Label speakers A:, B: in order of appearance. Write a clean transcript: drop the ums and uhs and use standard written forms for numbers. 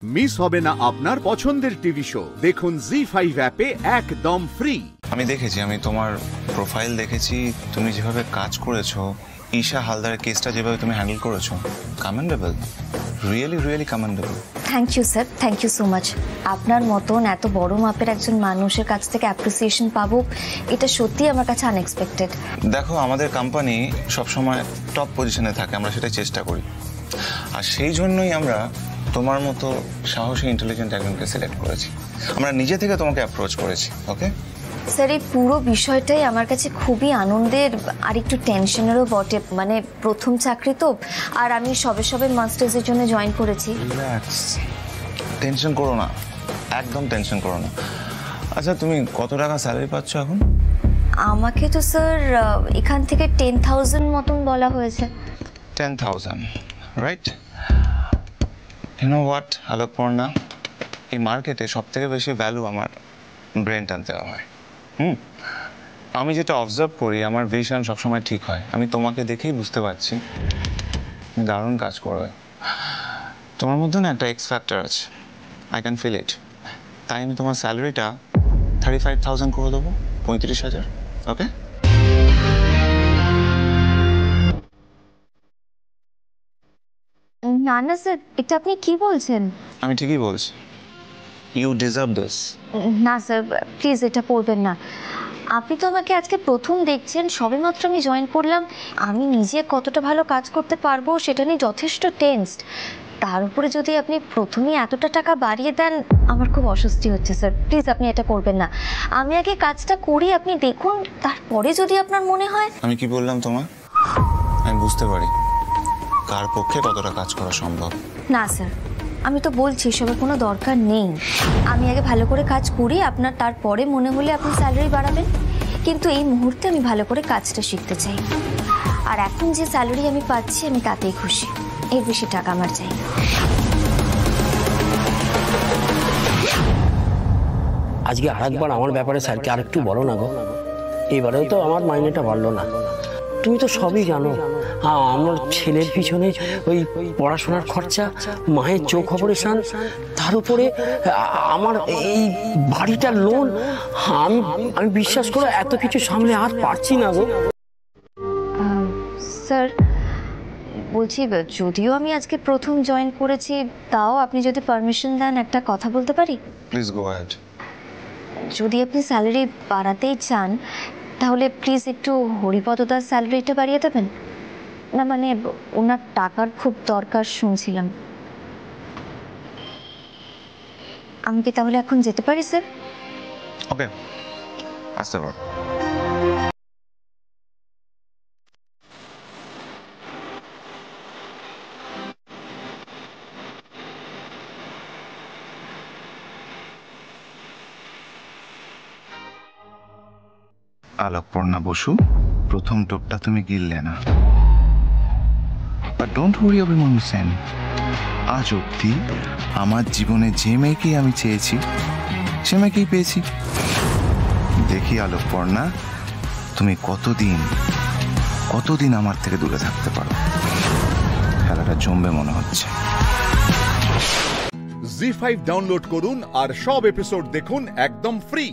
A: Miss হবে না আপনার পছন্দের টিভি শো। দেখুন জি5 অ্যাপে একদম ফ্রি।
B: আমি দেখেছি, আমি তোমার প্রোফাইল দেখেছি, তুমি যেভাবে কাজ করেছো, ঈশা হালদারের কেসটা যেভাবে তুমি হ্যান্ডেল করেছো, commendable, really commendable.
C: Thank you sir, thank you so much. আপনার মতন এত বড় মাপের একজন মানুষের কাছ থেকে অ্যাপ্রিসিয়েশন পাবো, এটা সত্যি আমার কাছে আনএক্সপেক্টেড।
B: দেখো, আমাদের কোম্পানি সবসময় টপ পজিশনে থাকে, আমরা সেটা চেষ্টা করি, আর সেই জন্যই আমরা তোমার মতো সাহসী ইন্টেলিজেন্ট একজনকে সিলেক্ট করেছি। আমরা নিজে থেকে তোমাকে অ্যাপ্রোচ করেছি। ওকে
C: স্যার, এই পুরো বিষয়টাই আমার কাছে খুবই আনন্দের আর একটু টেনশনেরও বটে। মানে প্রথম চাকরি তো, আর আমি সবে মাস্টার্সের জন্য জয়েন করেছি।
B: রিল্যাক্স, টেনশন করো না, একদম টেনশন করো না। আচ্ছা, তুমি কত টাকা স্যালারি পাচ্ছ এখন?
C: আমাকে তো স্যার এখান থেকে 10,000 মতন বলা হয়েছে।
B: 10,000, right? You know what Alokparna, এই মার্কেটে সব থেকে বেশি ভ্যালু আমার ব্রেনটা দেওয়া হয়। আমি যেটা অবজার্ভ করি, আমার ভিশন সবসময় ঠিক হয়। আমি তোমাকে দেখেই বুঝতে পারছি দারুণ কাজ করবে। তোমার মধ্যে না একটা এক্স ফ্যাক্টর আছে, আই ক্যান ফিল ইট। তাই আমি তোমার স্যালারিটা 35,000 করে দেবো, 35,000। ওকে?
C: না না স্যার, এটা আপনি কি বলছেন?
B: আমি ঠিকই বলছি, ইউ ডিজার্ভ দিস।
C: না স্যার, প্লিজ এটা করবেন না। আপনি তো আমাকে আজকে প্রথম দেখছেন, সবেমাত্র আমি জয়েন করলাম। আমি নিজে কতটা ভালো কাজ করতে পারবো সেটা নিয়ে যথেষ্ট টেনসড। তার উপরে যদি আপনি প্রথমেই এতটা টাকা বাড়িয়ে দেন, আমার খুব অস্বস্তি হচ্ছে স্যার। প্লিজ আপনি এটা করবেন না। আমি আগে কাজটা করি, আপনি দেখুন, তারপরে যদি আপনার মনে হয়।
B: আমি কি বললাম তোমার? আমি বুঝতে পারি কার পক্ষে কতটা কাজ করা সম্ভব।
C: না স্যার, আমি তো বলছি এসবের কোনো দরকার নেই। আমি আগে ভালো করে কাজ করি, আপনার তারপরে মনে হলে আপনি স্যালারি বাড়াবেন। কিন্তু এই মুহূর্তে আমি ভালো করে কাজটা শিখতে চাই। আর এখন যে স্যালারি আমি পাচ্ছি, আমি তাতেই খুশি। এর বেশি টাকা আমার চাই না।
D: আজকে আরেকবার আমার ব্যাপারে স্যারকে আরেকটু বলো না গো। এবারেও তো আমার মাইনেটা বাড়লো না। তুমি তো সবই জানো, আমার ছেলের পিছনে ওই পড়াশোনার খরচা, মায়ের চোখ অপারেশন, তার উপরে আমার এই বাড়িটার লোন। আমি বিশ্বাস করো এত কিছু সামলে আর পারছি না গো।
C: স্যার বলছি, যদিও আমি আজকে প্রথম জয়েন করেছি, তাও আপনি যদি পারমিশন দেন একটা কথা বলতে পারি?
B: Please go ahead.
C: যদি আপনি স্যালারি বাড়াতেই চান, তাহলে প্লিজ একটু হরিপদদার স্যালারিটা বাড়িয়ে দেবেন না। মানে ওনার টাকার খুব দরকার শুনছিলাম। আমি কি তাহলে এখন যেতে পারি স্যার?
B: ওকে, আসতে পারো। আলোকপর্ণা বসু, প্রথম টোপটা তুমি গিললে না, but don't worry Abhimanyu Sen. আজ অবধি আমার জীবনে যে মেয়েকেই আমি চেয়েছি, সে মেয়েকেই পেয়েছি। দেখি আলোকপর্ণা, তুমি কতদিন আমার থেকে দূরে থাকতে পারো। খেলাটা জমবে মনে হচ্ছে।
A: জি5 ডাউনলোড করুন আর সব এপিসোড দেখুন একদম ফ্রি।